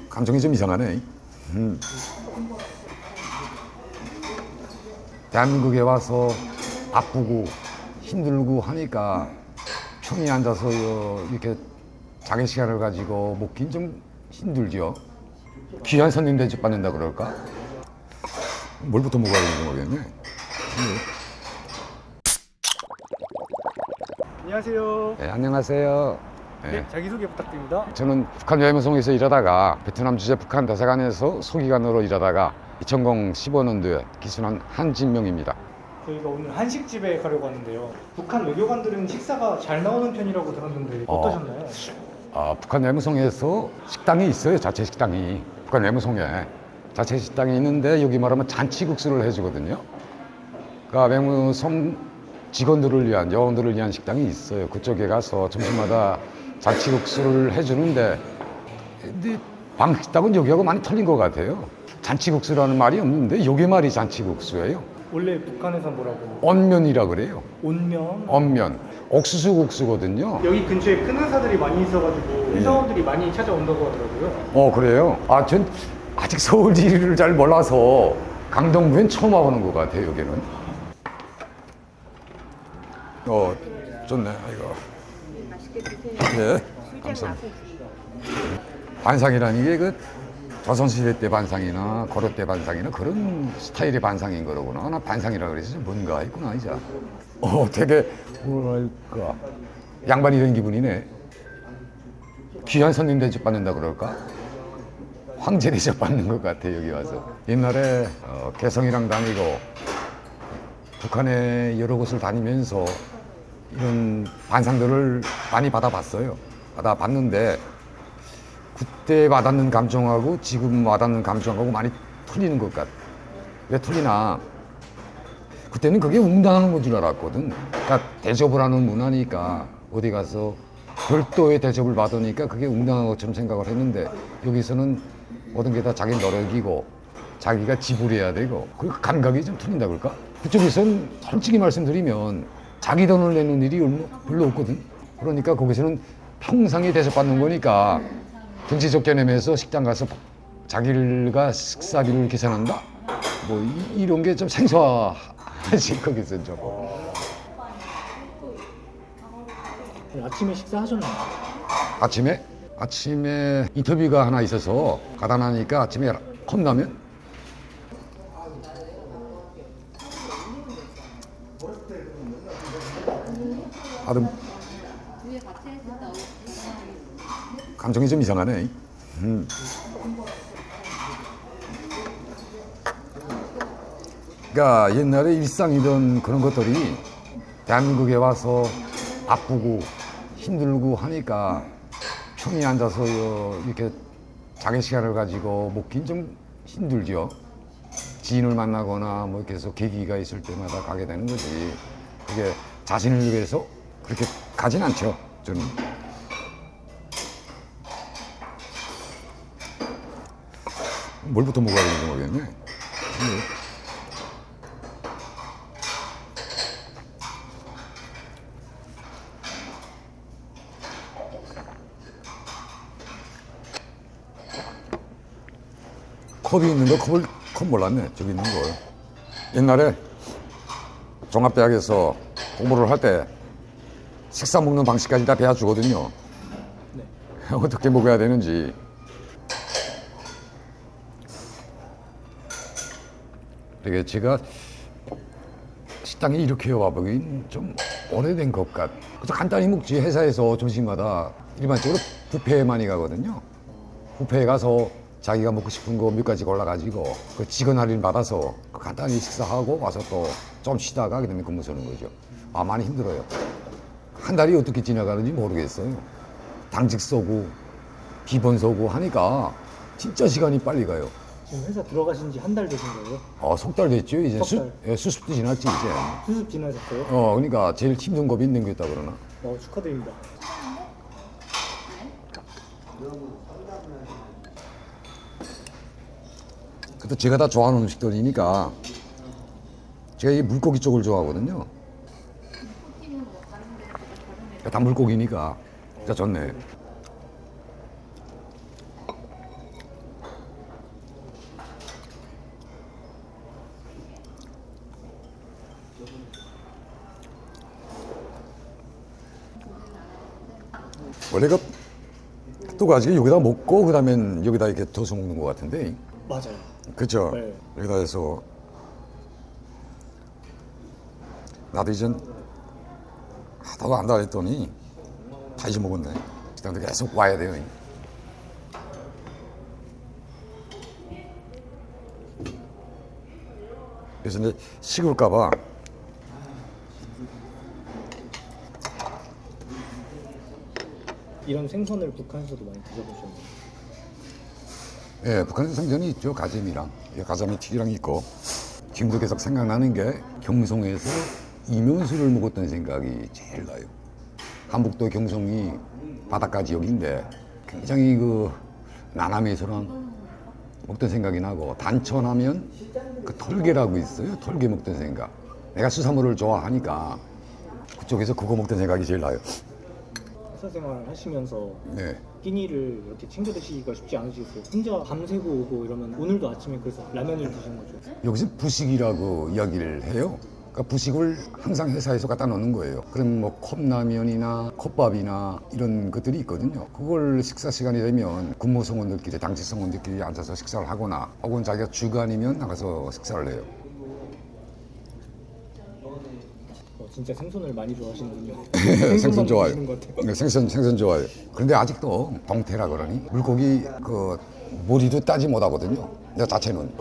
감정이 좀 이상하네. 대한민국에 와서 바쁘고 힘들고 하니까 편히 앉아서 이렇게 자기 시간을 가지고 먹긴 좀 힘들죠. 귀한 손님 대접받는다 그럴까? 뭘부터 먹어야 되는지 모르겠네. 안녕하세요. 네, 안녕하세요. 네, 자기소개 부탁드립니다. 저는 북한 여행방송에서 일하다가 베트남 주재 북한 대사관에서 소기관으로 일하다가 2015년도에 기순한 한진명입니다. 저희가 오늘 한식집에 가려고 하는데요. 북한 외교관들은 식사가 잘 나오는 편이라고 들었는데 어떠셨나요? 북한 외무성에서 식당이 있어요. 자체 식당이. 북한 외무성에 자체 식당이 있는데 여기 말하면 잔치국수를 해주거든요. 그러니까 외무성 직원들을 위한, 여원들을 위한 식당이 있어요. 그쪽에 가서 점심마다 잔치국수를 해주는데 근데 방식당은 여기하고 많이 틀린 것 같아요. 잔치국수라는 말이 없는데 여기 말이 잔치국수예요. 원래 북한에서 뭐라고? 언면이라 그래요. 온면? 언면. 옥수수국수거든요. 여기 근처에 큰 회사들이 많이 있어가지고 회사원들이 많이 찾아온다고 하더라고요. 그래요? 전 아직 서울지리를 잘 몰라서 강동구엔 처음 와보는 것 같아요, 여기는. 좋네, 이거. 맛있게 드세요. 네, 감사합니다. 반상이라는 게 조선시대 때 반상이나 고려 때 반상이나 그런 스타일의 반상인 거로구나. 나 반상이라 그래서 뭔가 있구나, 이제. 되게, 뭐랄까. 양반이 된 기분이네. 귀한 손님 대접받는다 그럴까? 황제 대접받는 것 같아, 여기 와서. 옛날에 개성이랑 다니고 북한의 여러 곳을 다니면서 이런 반상들을 많이 받아봤어요. 받아봤는데 그때 받았는 감정하고 지금 와닿는 감정하고 많이 틀리는 것 같아. 왜 틀리나? 그때는 그게 웅당한 건 줄 알았거든. 그러니까 대접을 하는 문화니까 어디 가서 별도의 대접을 받으니까 그게 웅당한 것처럼 생각을 했는데 여기서는 모든 게 다 자기 노력이고 자기가 지불해야 되고 그 감각이 좀 틀린다 그럴까? 그쪽에서는 솔직히 말씀드리면 자기 돈을 내는 일이 별로 없거든. 그러니까 거기서는 평상에 대접받는 거니까 등치 적게 내면서 식당 가서 자기가 식사비를 계산한다? 뭐 이런 게 좀 생소하지 거기서 좀. 아침에 식사하셨나요? 아침에 인터뷰가 하나 있어서 가다 나니까 아침에 컵라면? 감정이 좀 이상하네. 그러니까 옛날에 일상이던 그런 것들이 대한민국에 와서 바쁘고 힘들고 하니까 편히 앉아서 이렇게 자기 시간을 가지고 먹긴 좀 힘들죠. 지인을 만나거나 뭐 계속 계기가 있을 때마다 가게 되는 거지. 그게 자신을 위해서 그렇게 가진 않죠, 저는. 뭘부터 먹어야 되는지 모르겠네. 컵이 있는 거, 컵 몰랐네. 저기 있는 거. 옛날에 종합대학에서 공부를 할 때 식사 먹는 방식까지 다 배워주거든요. 네. 어떻게 먹어야 되는지. 되게 제가 식당에 이렇게 와보긴 좀 오래된 것 같. 그래서 간단히 먹지. 회사에서 점심마다 일반적으로 뷔페에 많이 가거든요. 뷔페에 가서 자기가 먹고 싶은 거 몇 가지 골라가지고 그 직원 할인 받아서 간단히 식사하고 와서 또 좀 쉬다가 그다음에 근무 서는 거죠. 많이 힘들어요. 한 달이 어떻게 지나가는지 모르겠어요. 당직 쏘고 기본 쏘고 하니까 진짜 시간이 빨리 가요. 지금 회사 들어가신 지 한 달 되신 거예요? 석 달 됐죠. 이제 석 달. 수습도 지났지 이제. 수습 지나셨어요? 그러니까 제일 힘든 겁이 있는겠다 그러나. 축하드립니다. 그것도 제가 다 좋아하는 음식들이니까 제가 이 물고기 쪽을 좋아하거든요. 다 물고기니까 진짜 좋네. 원래가 또 가지고 여기다 먹고 그다음엔 여기다 이렇게 둬서 먹는 것 같은데. 맞아요. 그렇죠. 네. 여기다 해서 나도 이젠 하다가 안다 했더니 다 잊어먹었네. 식당도 계속 와야 돼요. 그래서 이제 식을까봐 이런 생선을 북한에서도 많이 드셔보셨나요? 예, 북한에서 생선이 있죠. 가재미랑 가자미 튀기랑 있고 지금도 계속 생각나는 게 경성에서 이면수를 먹었던 생각이 제일 나요. 한북도 경성이 바닷가 지역인데 굉장히 그 나남에서랑 먹던 생각이 나고 단천하면 그 털개라고 있어요. 털개 먹던 생각. 내가 수산물을 좋아하니까 그쪽에서 그거 먹던 생각이 제일 나요. 회사 생활 하시면서 네. 끼니를 이렇게 챙겨 드시기가 쉽지 않으시겠어요? 혼자 밤새고 오고 이러면 오늘도 아침에 그래서 라면을 드신 거죠? 여기서 부식이라고 이야기를 해요. 그러니까 부식을 항상 회사에서 갖다 놓는 거예요. 그럼 뭐 컵라면이나 컵밥이나 이런 것들이 있거든요. 그걸 식사 시간이 되면 군무성원들끼리 당직성원들끼리 앉아서 식사를 하거나 혹은 자기가 주간이면 나가서 식사를 해요. 진짜 생선을 많이 좋아하시는군요. 생선 좋아요. 드시는 것 같아요. 네, 생선 좋아요. 그런데 아직도 동태라 그러니 물고기 그 머리도 따지 못하거든요. 내 자체는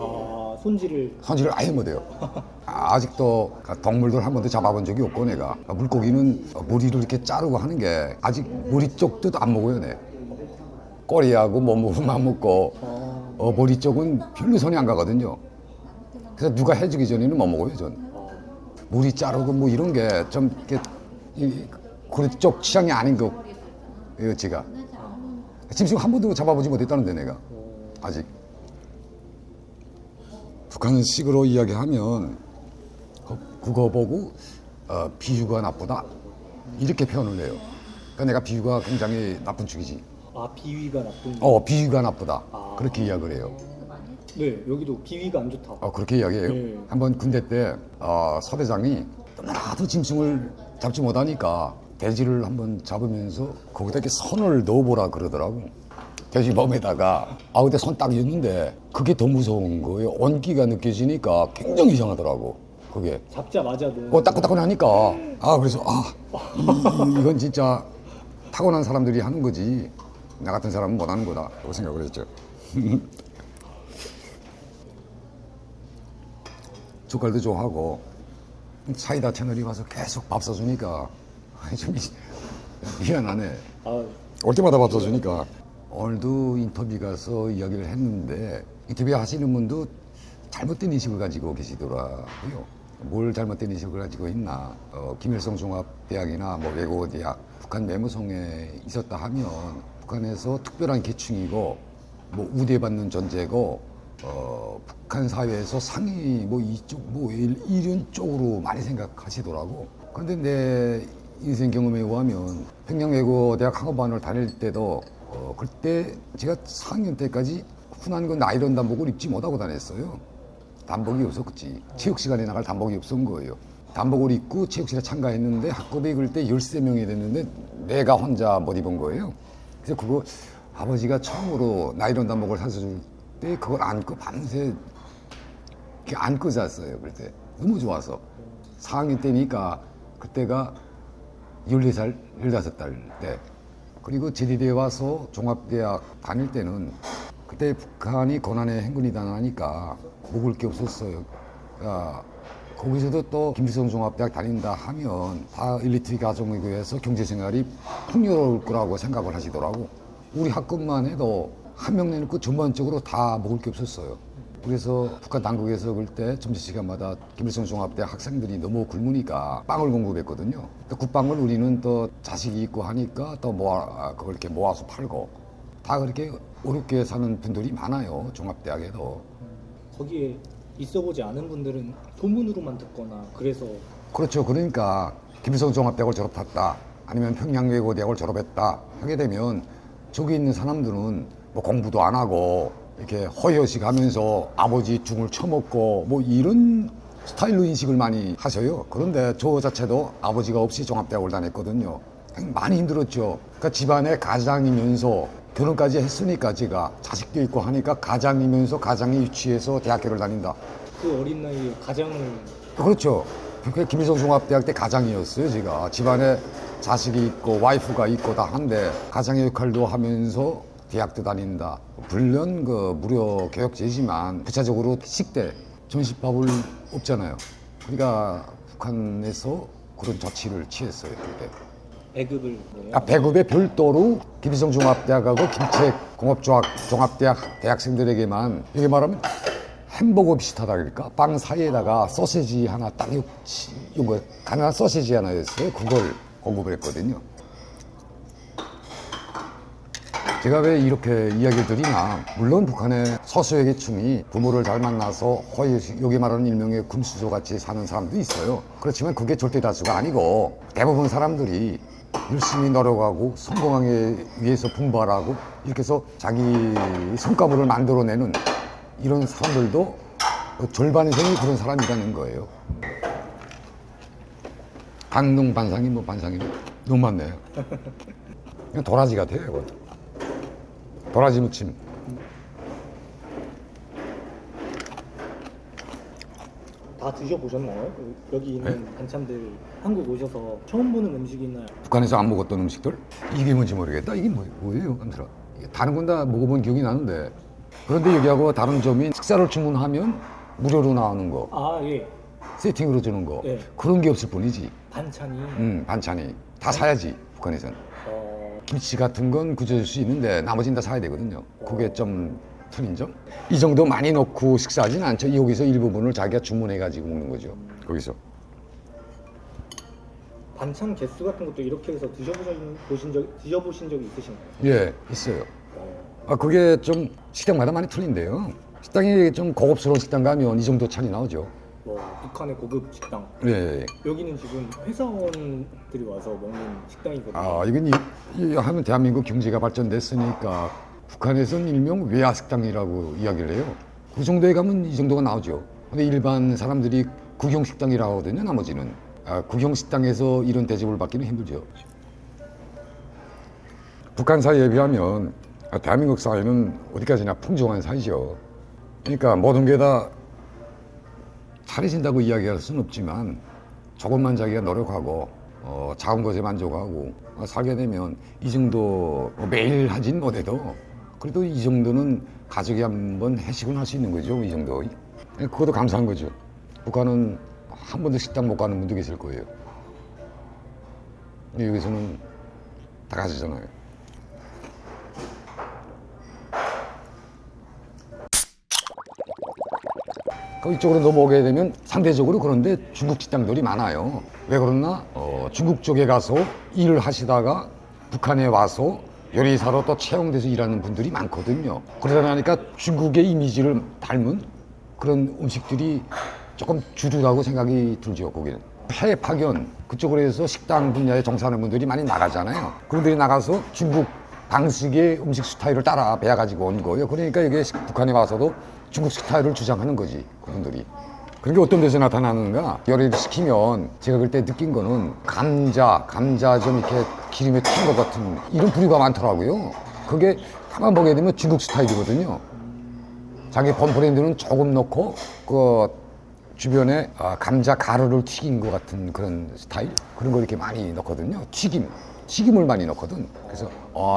손질을 손질을 아예 못해요. 아직도 동물들 한 번도 잡아본 적이 없고 내가 물고기는 머리를 이렇게 자르고 하는 게 아직 머리 쪽도 안 먹어요. 내 꼬리하고 몸만 먹고 머리 쪽은 별로 손이 안 가거든요. 그래서 누가 해주기 전에는 못 먹어요. 전 머리 자르고 뭐 이런 게 좀 이렇게 그쪽 취향이 아닌 거예요. 제가 짐승 한 번도 잡아보지 못했다는데 내가 아직. 북한식으로 이야기하면 그거 보고 비유가 나쁘다 이렇게 표현을 해요. 그러니까 내가 비유가 굉장히 나쁜 축이지. 비위가 나쁜 비유가 나쁘다 그렇게 이야기를 해요. 네, 여기도 비위가 안 좋다. 그렇게 이야기해요. 네. 한번 군대 때 서대장이 너무나도 짐승을 잡지 못하니까 돼지를 한번 잡으면서 거기다 이렇게 선을 넣어보라 그러더라고. 돼지 몸에다가 그때 손 딱 있는데 그게 더 무서운 거예요. 온기가 느껴지니까 굉장히 이상하더라고. 그게 잡자마자도 따끈따끈하니까 그래서 이건 진짜 타고난 사람들이 하는 거지 나 같은 사람은 못 하는 거다 라고 생각을 했죠. 젓갈도 좋아하고 사이다 채널이 와서 계속 밥 사주니까 좀 미안하네. 올 때마다 밥 사주니까. 오늘도 인터뷰 가서 이야기를 했는데 인터뷰 하시는 분도 잘못된 인식을 가지고 계시더라고요. 뭘 잘못된 인식을 가지고 있나. 김일성 종합대학이나 뭐 외국어대학 북한 매무성에 있었다 하면 북한에서 특별한 계층이고 뭐 우대받는 존재고 북한 사회에서 상위 뭐 이쪽 뭐 이런 쪽으로 많이 생각하시더라고. 그런데 내 인생 경험에 의하면 평양외고대학 학업반을 다닐 때도 그때 제가 4학년 때까지 흔한 건 나이론 단복을 입지 못하고 다녔어요. 단복이 없었지. 체육 시간에 나갈 단복이 없었던 거예요. 단복을 입고 체육실에 참가했는데 학급이 그때 13명이 됐는데 내가 혼자 못 입은 거예요. 그래서 그거 아버지가 처음으로 나이론 단복을 사줄 때 그걸 안고 밤새 이렇게 안고 잤어요. 그때 너무 좋아서 4학년 때니까 그때가 14살, 15살 때. 그리고 제대대에 와서 종합대학 다닐 때는 그때 북한이 고난의 행군이 당하니까 먹을 게 없었어요. 거기서도 또 김일성 종합대학 다닌다 하면 다 엘리트 가정에 의해서 경제생활이 풍요로울 거라고 생각을 하시더라고. 우리 학급만 해도 한 명 내놓고 전반적으로 다 먹을 게 없었어요. 그래서 북한 당국에서 그때 점심시간마다 김일성 종합대학 학생들이 너무 굶으니까 빵을 공급했거든요. 또 그 빵을 우리는 또 자식이 있고 하니까 또 그걸 이렇게 모아서 팔고 다 그렇게 어렵게 사는 분들이 많아요. 종합대학에도. 거기에 있어보지 않은 분들은 소문으로만 듣거나 그래서 그렇죠. 그러니까 김일성 종합대학을 졸업했다 아니면 평양외고대학을 졸업했다 하게 되면 저기 있는 사람들은 뭐 공부도 안 하고 이렇게 허여식 하면서 아버지 죽을 처먹고 뭐 이런 스타일로 인식을 많이 하셔요. 그런데 저 자체도 아버지가 없이 종합대학을 다녔거든요. 많이 힘들었죠. 그러니까 집안의 가장이면서 결혼까지 했으니까 제가 자식도 있고 하니까 가장이면서 가장에 유치해서 대학교를 다닌다. 그 어린 나이에 가장을 그렇죠. 그 김일성 종합대학 때 가장이었어요. 제가 집안에 자식이 있고 와이프가 있고 다 한데 가장의 역할도 하면서 대학도 다닌다. 물론 그 무료 교육제지만 부차적으로 식대 전시밥을 없잖아요. 그러니까 북한에서 그런 조치를 취했어요. 그때. 배급을 배급에 별도로 김일성 종합대학하고 김책공업종합대학 대학생들에게만 이게 말하면 햄버거 비슷하다 그럴까? 빵 사이에다가 소시지 하나 딱 요거 가난한 소시지 하나였어요. 그걸 공급을 했거든요. 제가 왜 이렇게 이야기를 드리나, 물론 북한의 소수의 계층이 부모를 잘 만나서 호의, 여기 말하는 일명의 금수저 같이 사는 사람도 있어요. 그렇지만 그게 절대 다수가 아니고 대부분 사람들이 열심히 노력하고 성공하기 위해서 분발하고 이렇게 해서 자기 성과물을 만들어내는 이런 사람들도 절반 이상이 그런 사람이라는 거예요. 강릉 반상이 뭐 반상이 너무 많네요. 그냥 도라지 같아요, 이거. 도라지 무침. 다 드셔보셨나요? 여기 있는 반찬들 한국 오셔서 처음 보는 음식이 있나요? 북한에서 안 먹었던 음식들? 이게 뭔지 모르겠다. 이게 뭐예요? 감사라. 다른 건 다 먹어본 기억이 나는데. 그런데 여기하고 다른 점이 식사를 주문하면 무료로 나오는 거, 아, 예. 세팅으로 주는 거, 예. 그런 게 없을 뿐이지. 반찬이 반찬이. 다 사야지, 북한에서는. 어, 김치 같은 건 구겨줄 수 있는데 나머지는 다 사야 되거든요. 그게 좀 틀린 점? 이 정도 많이 넣고 식사하진 않죠. 여기서 일부분을 자기가 주문해가지고 먹는 거죠. 거기서. 반찬 개수 같은 것도 이렇게 해서 드셔보신 적이 있으신가요? 예, 있어요. 그게 좀 식당마다 많이 틀린데요. 식당이 좀 고급스러운 식당 가면 이 정도 차이 나오죠. 뭐 북한의 고급 식당 예. 여기는 지금 회사원들이 와서 먹는 식당이거든요. 이건 하면 대한민국 경제가 발전됐으니까 북한에서는 일명 외화 식당이라고 이야기를 해요. 그 정도에 가면 이 정도가 나오죠. 근데 일반 사람들이 국영 식당이라고 하거든요. 나머지는 국영 식당에서 이런 대접을 받기는 힘들죠. 북한 사회에 비하면 대한민국 사회는 어디까지나 풍족한 사회죠. 그러니까 모든 게 다 잘해진다고 이야기할 수는 없지만 조금만 자기가 노력하고 작은 것에 만족하고 살게 되면 이 정도 매일 하진 못해도 그래도 이 정도는 가족이 한번 해식은 할 수 있는 거죠. 이 정도. 그것도 감사한 거죠. 북한은 한 번도 식당 못 가는 분도 계실 거예요. 근데 여기서는 다 가시잖아요. 이쪽으로 넘어오게 되면 상대적으로 그런데 중국 식당들이 많아요. 왜 그러나 중국 쪽에 가서 일을 하시다가 북한에 와서 요리사로 또 채용돼서 일하는 분들이 많거든요. 그러다 보니까 중국의 이미지를 닮은 그런 음식들이 조금 주류라고 생각이 들죠. 거기는 해외 파견 그쪽으로 해서 식당 분야에 종사하는 분들이 많이 나가잖아요. 그분들이 나가서 중국 방식의 음식 스타일을 따라 배워가지고 온 거예요. 그러니까 이게 북한에 와서도 중국 스타일을 주장하는 거지, 그분들이. 그런 게 어떤 데서 나타나는가? 요리를 시키면 제가 그때 느낀 거는 감자 좀 이렇게 기름에 튀긴 것 같은 이런 부류가 많더라고요. 그게 가만 보게 되면 중국 스타일이거든요. 자기 본 브랜드는 조금 넣고 그 주변에 감자 가루를 튀긴 것 같은 그런 스타일? 그런 거 이렇게 많이 넣거든요. 튀김을 많이 넣거든. 그래서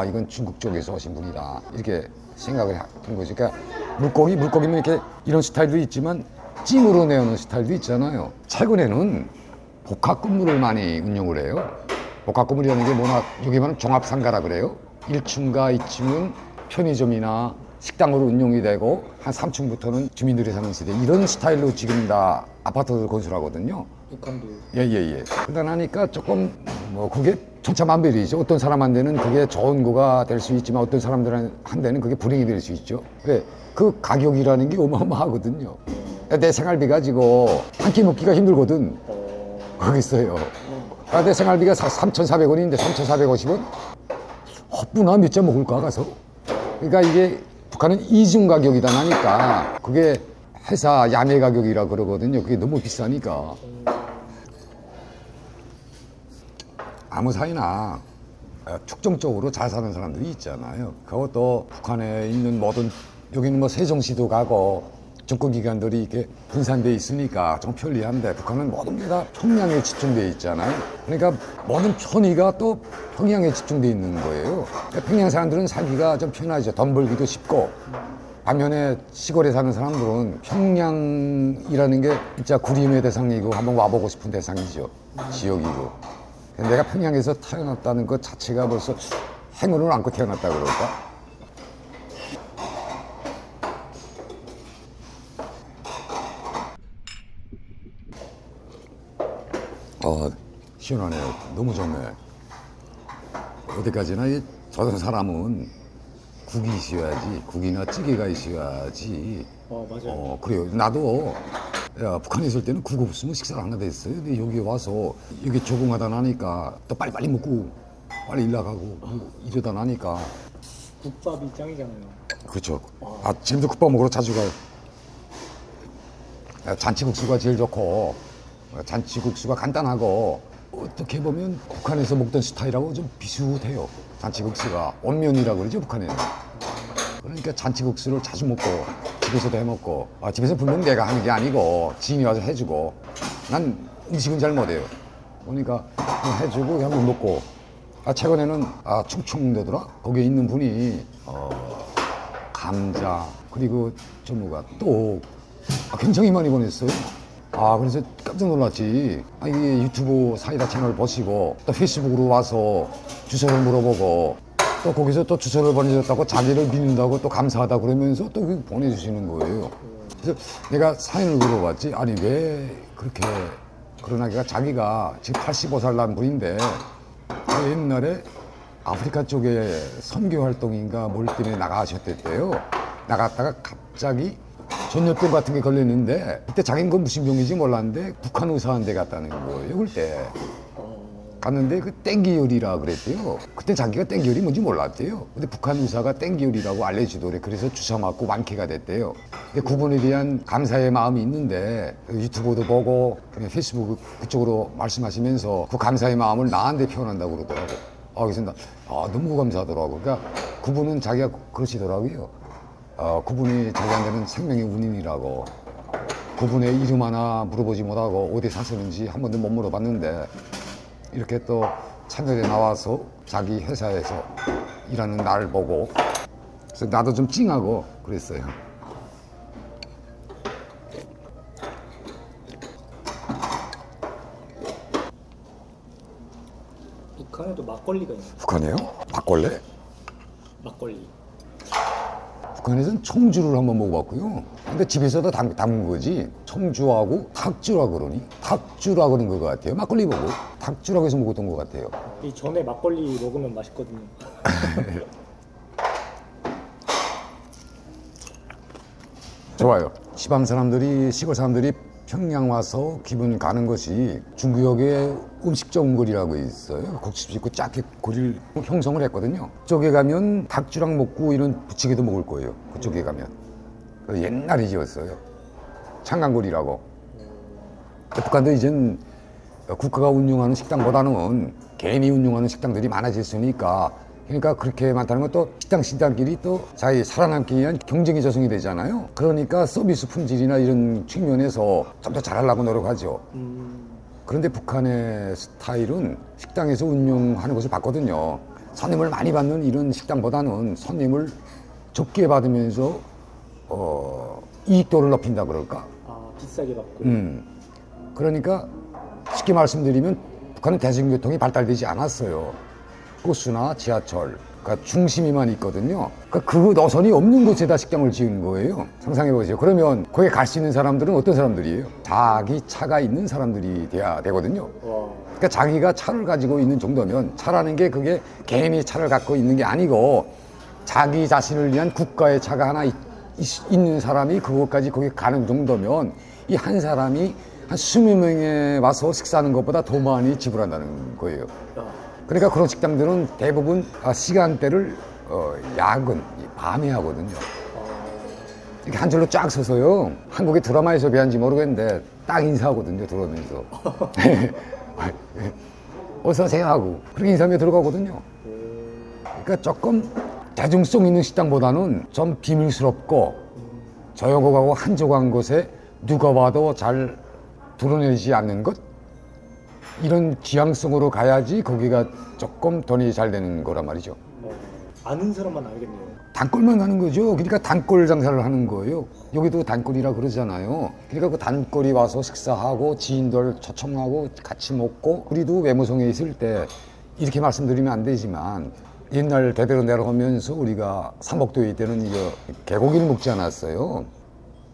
이건 중국 쪽에서 오신 분이다 이렇게 생각을 하는 거죠. 그러니까 물고기면 이렇게 이런 스타일도 있지만 찜으로 내오는 스타일도 있잖아요. 최근에는 복합근무를 많이 운영을 해요. 복합근무라는 게 뭐나 여기 말하면 종합상가라 그래요. 1층과 2층은 편의점이나 식당으로 운영이 되고 한 3층부터는 주민들이 사는 세대 이런 스타일로 지금 다 아파트를 건설하거든요. 북한도 예. 그러다 나니까 조금 그게 천차만별이죠. 어떤 사람한테는 그게 좋은 거가 될 수 있지만 어떤 사람들한테는 그게 불행이 될 수 있죠. 그래, 그 가격이라는 게 어마어마하거든요. 내 생활비 가지고 한 끼 먹기가 힘들거든. 거기 있어요. 내 생활비가 3,400원인데 3,450원? 헛부나 몇 잔 먹을까 가서. 그러니까 이게 북한은 이중 가격이다 나니까 그게 회사 야매 가격이라 그러거든요. 그게 너무 비싸니까. 아무 사이나 특정적으로 잘 사는 사람들이 있잖아요. 그것도 북한에 있는 모든 여기는 뭐 세종시도 가고 정권기관들이 이렇게 분산돼 있으니까 좀 편리한데 북한은 모든 게 다 평양에 집중돼 있잖아요. 그러니까 모든 편의가 또 평양에 집중돼 있는 거예요. 그러니까 평양 사람들은 살기가 좀 편하죠. 돈 벌기도 쉽고. 반면에 시골에 사는 사람들은 평양이라는 게 진짜 구림의 대상이고 한번 와보고 싶은 대상이죠. 지역이고. 내가 평양에서 태어났다는 것 자체가 벌써 행운을 안고 태어났다 그럴까? 시원하네요. 너무 좋네. 어디까지나 저런 사람은 국이 있어야지, 국이나 찌개가 있어야지. 맞아요. 그래요. 나도 북한에 있을 때는 국 없으면 식사를 안 하다 했어요. 근데 여기 와서 여기 적응하다 나니까 또 빨리빨리 먹고 빨리 일 나가고 이러다 나니까. 국밥이 짱이잖아요. 그렇죠. 지금도 국밥 먹으러 자주 가요. 잔치국수가 제일 좋고, 잔치국수가 간단하고, 어떻게 보면 북한에서 먹던 스타일하고 좀 비슷해요. 잔치국수가 원면이라고 그러죠, 북한에는. 그러니까 잔치국수를 자주 먹고 집에서도 해 먹고, 집에서 분명 내가 하는 게 아니고 지인이 와서 해주고. 난 음식은 잘 못해요. 그러니까 그냥 해주고 한번 먹고. 최근에는 충청도더라 거기에 있는 분이 감자 그리고 뭐가 또 굉장히 많이 보냈어요. 그래서 깜짝 놀랐지. 이게 유튜브 사이다 채널 보시고 또 페이스북으로 와서 주소를 물어보고 또 거기서 또 주소를 보내줬다고 자기를 믿는다고 또 감사하다 그러면서 또 보내주시는 거예요. 그래서 내가 사연을 물어봤지. 아니 왜 그렇게 그러나 자기가 지금 85살 난 분인데 옛날에 아프리카 쪽에 선교 활동인가 뭘 때문에 나가셨댔대요. 나갔다가 갑자기 전염병 같은 게 걸렸는데 그때 자기는 그 무슨 병인지 몰랐는데 북한 의사한테 갔다는 거예요. 그때 갔는데 그 땡기열이라 그랬대요. 그때 자기가 땡기열이 뭔지 몰랐대요. 근데 북한 의사가 땡기열이라고 알려주더래. 그래서 주사 맞고 완쾌가 됐대요. 근데 그분에 대한 감사의 마음이 있는데 유튜브도 보고 페이스북 그쪽으로 말씀하시면서 그 감사의 마음을 나한테 표현한다고 그러더라고. 그래서 나 너무 감사하더라고. 그러니까 그분은 자기가 그러시더라고요. 그분이 자기한테는 생명의 운인이라고. 그분의 이름 하나 물어보지 못하고 어디 사시는지 한 번도 못 물어봤는데 이렇게 또 채널에 나와서 자기 회사에서 일하는 날 보고 그래서 나도 좀 찡하고 그랬어요. 북한에도 막걸리가 있나요? 북한이요? 막걸리? 막걸리. 북한에서는 청주를 한번 먹어봤고요. 근데 집에서도 담근 거지. 청주하고 탁주라 그러니? 탁주라 그런 것 같아요. 막걸리 먹고 탁주라고 해서 먹었던 것 같아요. 이 전에 막걸리 먹으면 맛있거든요. 좋아요. 지방 사람들이, 시골 사람들이 평양 와서 기분 가는 것이 중구역에 음식점 거리라고 있어요. 곡식 짓고 작게 거리를 형성을 했거든요. 그쪽에 가면 닭주랑 먹고 이런 부치개도 먹을 거예요. 그쪽에 가면. 옛날에 지었어요. 창간거리라고. 북한도 이젠 국가가 운영하는 식당보다는 개인이 운영하는 식당들이 많아졌으니까 그러니까 그렇게 많다는 건 또 식당끼리 또 자기 살아남기 위한 경쟁이 조성이 되잖아요. 그러니까 서비스 품질이나 이런 측면에서 좀 더 잘하려고 노력하죠. 그런데 북한의 스타일은 식당에서 운영하는 것을 봤거든요. 손님을 많이 받는 이런 식당보다는 손님을 적게 받으면서 이익도를 높인다 그럴까? 비싸게 받고. 그러니까 쉽게 말씀드리면 북한은 대중교통이 발달되지 않았어요. 버스나 지하철, 그러니까 중심에만 있거든요. 그러니까 그 노선이 없는 곳에다 식당을 지은 거예요. 상상해보세요. 그러면 거기 갈 수 있는 사람들은 어떤 사람들이에요? 자기 차가 있는 사람들이 돼야 되거든요. 그러니까 자기가 차를 가지고 있는 정도면 차라는 게 그게 개인이 차를 갖고 있는 게 아니고 자기 자신을 위한 국가의 차가 하나 있는 사람이 그것까지 거기 가는 정도면 이 한 사람이 한 20명에 와서 식사하는 것보다 더 많이 지불한다는 거예요. 그러니까 그런 식당들은 대부분 시간대를 야근, 밤에 하거든요. 이렇게 한 줄로 쫙 서서요. 한국의 드라마에서 배웠는지 모르겠는데 딱 인사하거든요, 들어오면서. 어서 오세요 하고 그렇게 인사하며 들어가거든요. 그러니까 조금 대중성 있는 식당보다는 좀 비밀스럽고 조용하고 한적한 곳에 누가 봐도 잘 드러내지 않는 것, 이런 지향성으로 가야지 거기가 조금 돈이 잘 되는 거란 말이죠. 아는 사람만 알겠네요. 단골만 가는 거죠. 그러니까 단골 장사를 하는 거예요. 여기도 단골이라 그러잖아요. 그러니까 그 단골이 와서 식사하고 지인들 초청하고 같이 먹고, 우리도 외모성에 있을 때 이렇게 말씀드리면 안 되지만 옛날 대대로 내려오면서 우리가 삼복도에 때는 이거 개고기를 먹지 않았어요.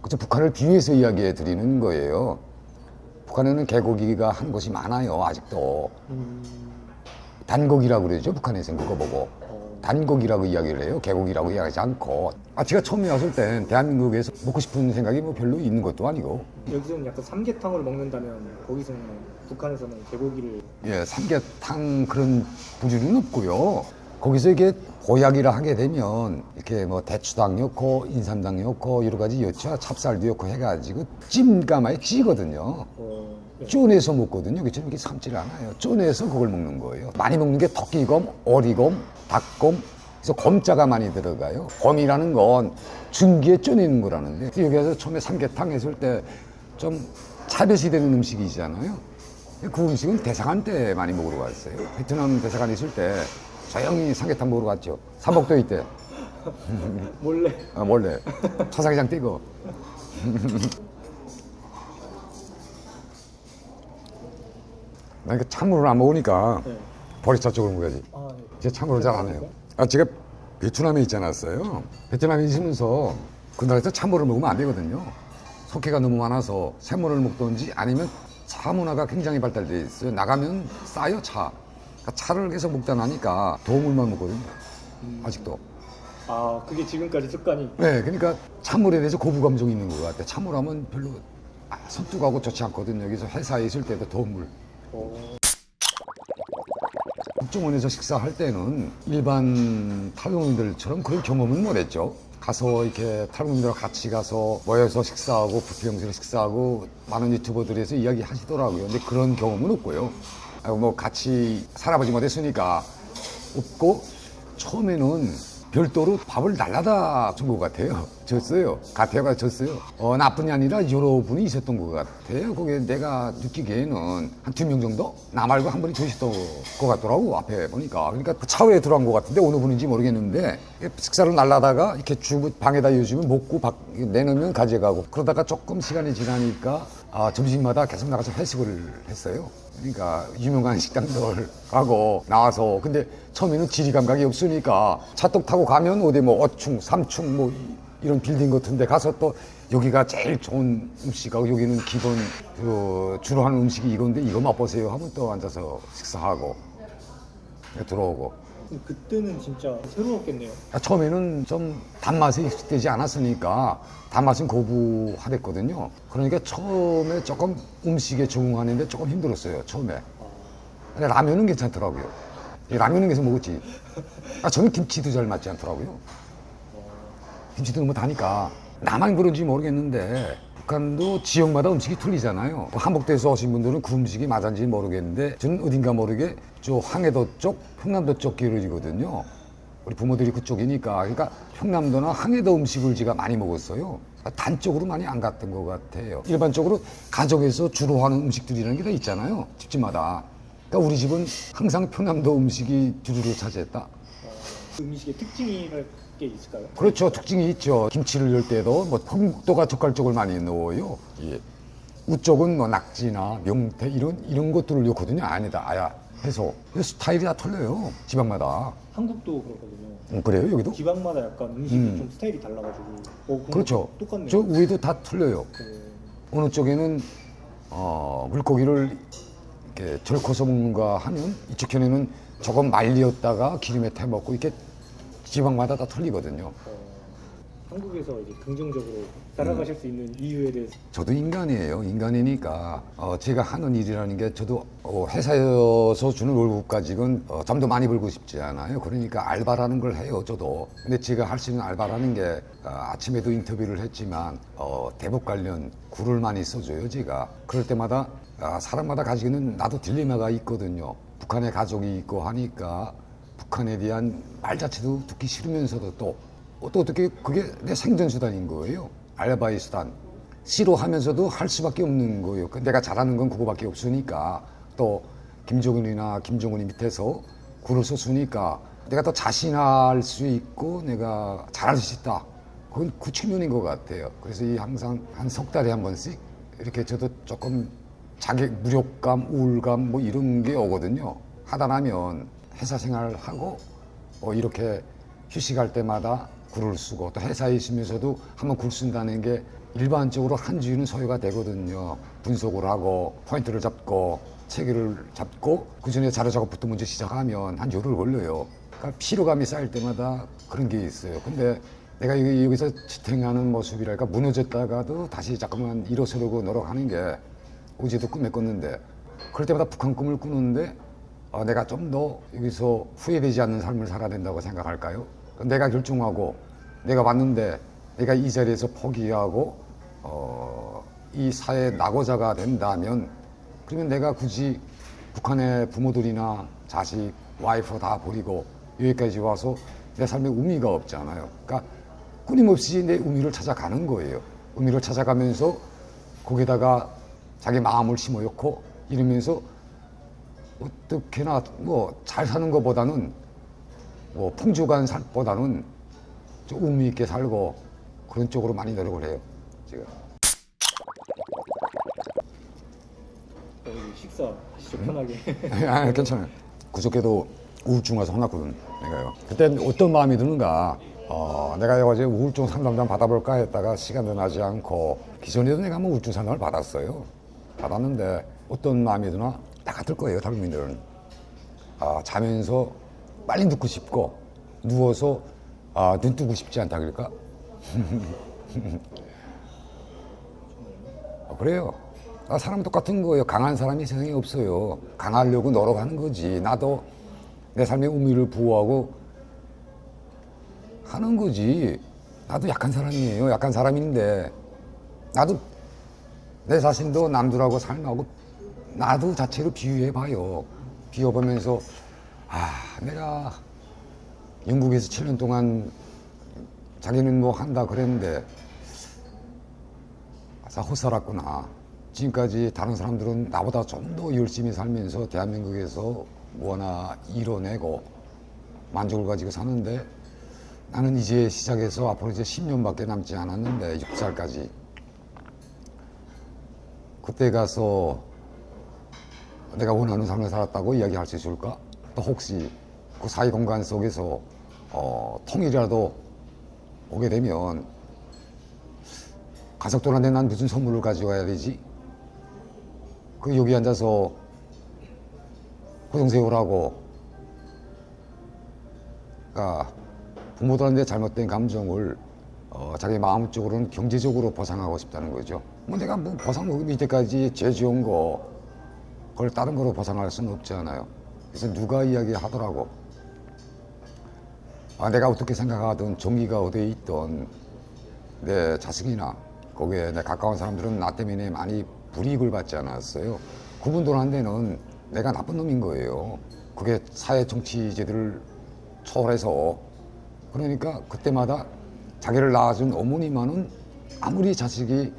그래서 북한을 비유해서 이야기해 드리는 거예요. 북한에는 개고기가 한 곳이 많아요. 아직도 단고기라고 그러죠. 북한에서는 그거 보고 단고기라고 이야기를 해요. 개고기라고 이야기하지 않고. 제가 처음에 왔을 땐 대한민국에서 먹고 싶은 생각이 뭐 별로 있는 것도 아니고. 여기서는 약간 삼계탕을 먹는다면 거기서는, 북한에서는 개고기를. 예, 삼계탕 그런 부류는 없고요. 거기서 이게 보약이라 하게 되면 이렇게 뭐 대추당 넣고 인삼당 넣고 여러 가지 여차 찹쌀도 넣고 해가지고 찜가마에 찌거든요. 네. 쪼내서 먹거든요. 그처럼 이렇게 삶질 않아요. 쪼내서 그걸 먹는 거예요. 많이 먹는 게 토끼곰, 오리곰, 닭곰. 그래서 곰자가 많이 들어가요. 곰이라는 건 중기에 쪼내는 거라는데, 여기 와서 처음에 삼계탕 했을 때 좀 차별시 되는 음식이잖아요. 그 음식은 대사관 때 많이 먹으러 갔어요. 베트남 대사관 있을 때 조용히 삼계탕 먹으러 갔죠. 삼복도에 때. 몰래. 몰래. 초상장 떼고. 나 이거 찬물을 안 먹으니까 네. 보리차 쪽으로 먹어야지. 네. 제가 찬물을 잘 안 해요. 제가 베트남에 있지 않았어요. 베트남에 있으면서 그 나라에서 찬물을 먹으면 안 되거든요. 석회가 너무 많아서 샘물을 먹든지 아니면 차 문화가 굉장히 발달돼 있어요. 나가면 싸요, 차. 그러니까 차를 계속 먹다 나니까 도물만 먹거든요. 아직도. 그게 지금까지 습관이. 네, 그러니까 찬물에 대해서 고부 감정이 있는 것 같아요. 찬물하면 별로 선뚝하고 좋지 않거든요. 여기서 회사에 있을 때도 도물. 국정원에서 식사할 때는 일반 탈북민들처럼 그런 경험은 못했죠. 가서 이렇게 탈북민들과 같이 가서 모여서 식사하고 부평에서 식사하고 많은 유튜버들에서 이야기 하시더라고요. 근데 그런 경험은 없고요. 뭐 같이 살아보지 못했으니까 없고, 처음에는 별도로 밥을 날라다 준 것 같아요. 줬어요. 가태가 줬어요. 나뿐이 아니라 여러 분이 있었던 것 같아요. 거기에 내가 느끼기에는 한 2명 정도? 나 말고 한 분이 주셨던 것 같더라고, 앞에 보니까. 그러니까 그 차후에 들어간 것 같은데 어느 분인지 모르겠는데, 식사를 날라다가 이렇게 방에다 요즘은 먹고 내놓으면 가져가고, 그러다가 조금 시간이 지나니까 점심마다 계속 나가서 회식을 했어요. 그러니까 유명한 식당들 가고 나와서, 근데 처음에는 지리 감각이 없으니까 차떡 타고 가면 어디 뭐 5층, 3층 뭐 이런 빌딩 같은데 가서 또 여기가 제일 좋은 음식하고 여기는 기본 주로 하는 음식이 이건데 이거 맛보세요 하면 또 앉아서 식사하고 들어오고. 그때는 진짜 새로웠겠네요. 처음에는 좀 단맛이 익숙되지 않았으니까 단맛은 거부하랬거든요. 그러니까 처음에 조금 음식에 적응하는데 조금 힘들었어요, 처음에. 근데 라면은 괜찮더라고요. 라면은 계속 먹었지. 저는 김치도 잘 맞지 않더라고요. 김치도 너무 다니까. 나만 그런지 모르겠는데 북한도 지역마다 음식이 틀리잖아요. 한복도에서 오신 분들은 그 음식이 맞은지 모르겠는데 저는 어딘가 모르게 저 황해도 쪽, 평남도 쪽 기울이거든요. 우리 부모들이 그쪽이니까. 그러니까 평남도나 황해도 음식을 제가 많이 먹었어요. 단적으로 많이 안 갔던 것 같아요. 일반적으로 가족에서 주로 하는 음식들이라는 게 다 있잖아요, 집집마다. 그러니까 우리 집은 항상 평남도 음식이 주류를 차지했다. 그 음식의 특징이랄 게 있을까요? 그렇죠. 특징이 있죠. 김치를 넣을 때도 뭐 평북도가 젓갈 쪽을 많이 넣어요. 예. 우쪽은 뭐 낙지나 명태 이런 것들을 넣거든요. 아니다, 아야 해서. 그래서 스타일이 다 틀려요, 지방마다. 한국도 그렇거든요. 그래요, 여기도? 지방마다 약간 음식이 좀 스타일이 달라가지고. 그렇죠. 똑같네요. 저 위도 다 틀려요. 어느 쪽에는 물고기를 이렇게 절커서 먹는가 하면 이쪽 편에는 조금 말리었다가 기름에 태 먹고, 이렇게 지방마다 다 틀리거든요. 한국에서 이제 긍정적으로 살아가실 수 있는 이유에 대해서. 저도 인간이에요. 인간이니까 제가 하는 일이라는 게, 저도 회사에서 주는 월급 가지고는 좀 더 많이 벌고 싶지 않아요. 그러니까 알바라는 걸 해요, 저도. 근데 제가 할 수 있는 알바라는 게 아침에도 인터뷰를 했지만 대북 관련 글을 많이 써줘요, 제가. 그럴 때마다 사람마다 가지고 있는 나도 딜레마가 있거든요. 북한에 가족이 있고 하니까 북한에 대한 말 자체도 듣기 싫으면서도 또 어떻게 그게 내 생존 수단인 거예요. 알바의 수단. 싫어하면서도 할 수밖에 없는 거예요. 내가 잘하는 건 그거밖에 없으니까 또 김정은이나 김정은이 밑에서 굴을 쏘으니까 내가 더 자신할 수 있고 내가 잘할 수 있다. 그건 그 최면인 것 같아요. 그래서 이 항상 한 석 달에 한 번씩 이렇게 저도 조금 자기 무력감, 우울감 뭐 이런 게 오거든요. 하다 나면 회사 생활하고 이렇게 휴식할 때마다 굴을 쓰고 또 회사에 있으면서도 한번 굴 쓴다는 게 일반적으로 한 주일은 소요가 되거든요. 분석을 하고 포인트를 잡고 체계를 잡고 그 전에 자료 작업부터 먼저 시작하면 한 열흘 걸려요. 그러니까 피로감이 쌓일 때마다 그런 게 있어요. 근데 내가 여기서 지탱하는 모습이랄까 무너졌다가도 다시 자꾸만 일어서려고 노력하는 게 어제도 꿈에 꿨는데 그럴 때마다 북한 꿈을 꾸는데 내가 좀 더 여기서 후회되지 않는 삶을 살아야 된다고 생각할까요? 내가 결정하고 내가 왔는데 내가 이 자리에서 포기하고 이 사회의 낙오자가 된다면 그러면 내가 굳이 북한의 부모들이나 자식, 와이프 다 버리고 여기까지 와서 내 삶에 의미가 없잖아요. 그러니까 끊임없이 내 의미를 찾아가는 거예요. 의미를 찾아가면서 거기다가 자기 마음을 심어놓고 이러면서 어떻게나 뭐 잘 사는 것보다는 뭐 풍족한 삶보다는 좀 의미 있게 살고 그런 쪽으로 많이 노력을 해요. 지금. 식사 하시죠 편하게. 아, 괜찮아요. 그저께도 우울증 와서 혼났거든, 내가요. 그때 어떤 마음이 드는가. 내가 어제 우울증 상담 좀 받아볼까 했다가 시간도 나지 않고 기존에도 내가 한번 우울증 상담을 받았어요. 받았는데 어떤 마음이 드나 다 같을 거예요, 탈북민들은. 자면서 빨리 눕고 싶고 누워서 눈 뜨고 싶지 않다 그럴까? 그래요. 사람 똑같은 거예요. 강한 사람이 세상에 없어요. 강하려고 노력하는 거지. 나도 내 삶의 의미를 부여하고 하는 거지. 나도 약한 사람이에요. 약한 사람인데 나도 내 자신도 남들하고 삶하고 나도 자체로 비유해봐요. 비워보면서 내가 영국에서 7년 동안 자기는 뭐 한다 그랬는데 못 살았구나. 지금까지 다른 사람들은 나보다 좀 더 열심히 살면서 대한민국에서 뭐 하나 이뤄내고 만족을 가지고 사는데 나는 이제 시작해서 앞으로 이제 10년밖에 남지 않았는데 6살까지 그때 가서 내가 원하는 삶을 살았다고 이야기할 수 있을까? 또 혹시 그 사회 공간 속에서 통일이라도 오게 되면 가족들한테 난 무슨 선물을 가져와야 되지? 그 여기 앉아서 고동세우라고 그러니까 부모들한테 잘못된 감정을 자기 마음적으로는 경제적으로 보상하고 싶다는 거죠. 뭐 내가 뭐 보상 먹으면 이때까지 죄 지은 거 그걸 다른 거로 보상할 수는 없잖아요. 그래서 누가 이야기하더라고. 내가 어떻게 생각하든 종기가 어디에 있든 내 자식이나 거기에 내 가까운 사람들은 나 때문에 많이 불이익을 받지 않았어요. 그분들한테는 내가 나쁜 놈인 거예요. 그게 사회 정치제들을 초월해서 그러니까 그때마다 자기를 낳아준 어머니만은 아무리 자식이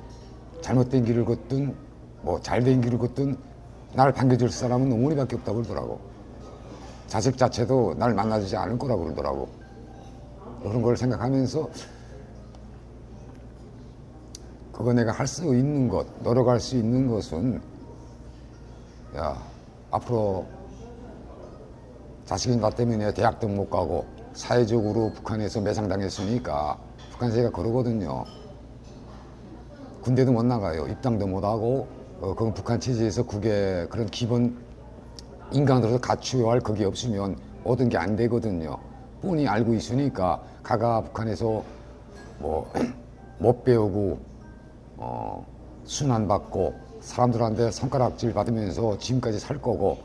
잘못된 길을 걷든 뭐 잘된 길을 걷든 날 반겨줄 사람은 어머니밖에 없다고 그러더라고. 자식 자체도 날 만나주지 않을 거라고 그러더라고. 그런 걸 생각하면서 그거 내가 할 수 있는 것, 노력할 수 있는 것은 앞으로 자식이 나 때문에 대학도 못 가고 사회적으로 북한에서 매상당했으니까 북한세가 그러거든요. 군대도 못 나가요. 입당도 못 하고 그건 북한 체제에서 그게 그런 기본 인간으로서 갖추어야 할 그게 없으면 모든 게 안 되거든요. 뻔히 알고 있으니까 가가 북한에서 뭐 못 배우고 순환받고 사람들한테 손가락질 받으면서 지금까지 살 거고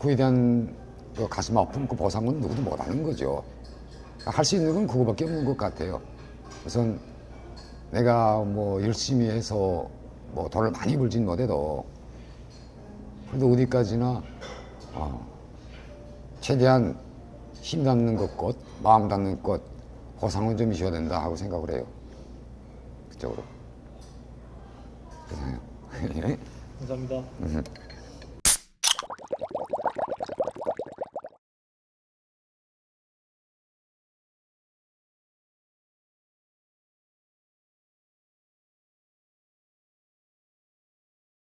그에 대한 그 가슴 아픈 그 보상은 누구도 못 하는 거죠. 할 수 있는 건 그거밖에 없는 것 같아요. 우선 내가 뭐 열심히 해서 뭐 돈을 많이 벌진 못해도 그래도 어디까지나 최대한 힘 닿는 것껏 마음 닿는 것 보상은 좀 있어야 된다 하고 생각을 해요. 그쪽으로. 그래서 감사합니다.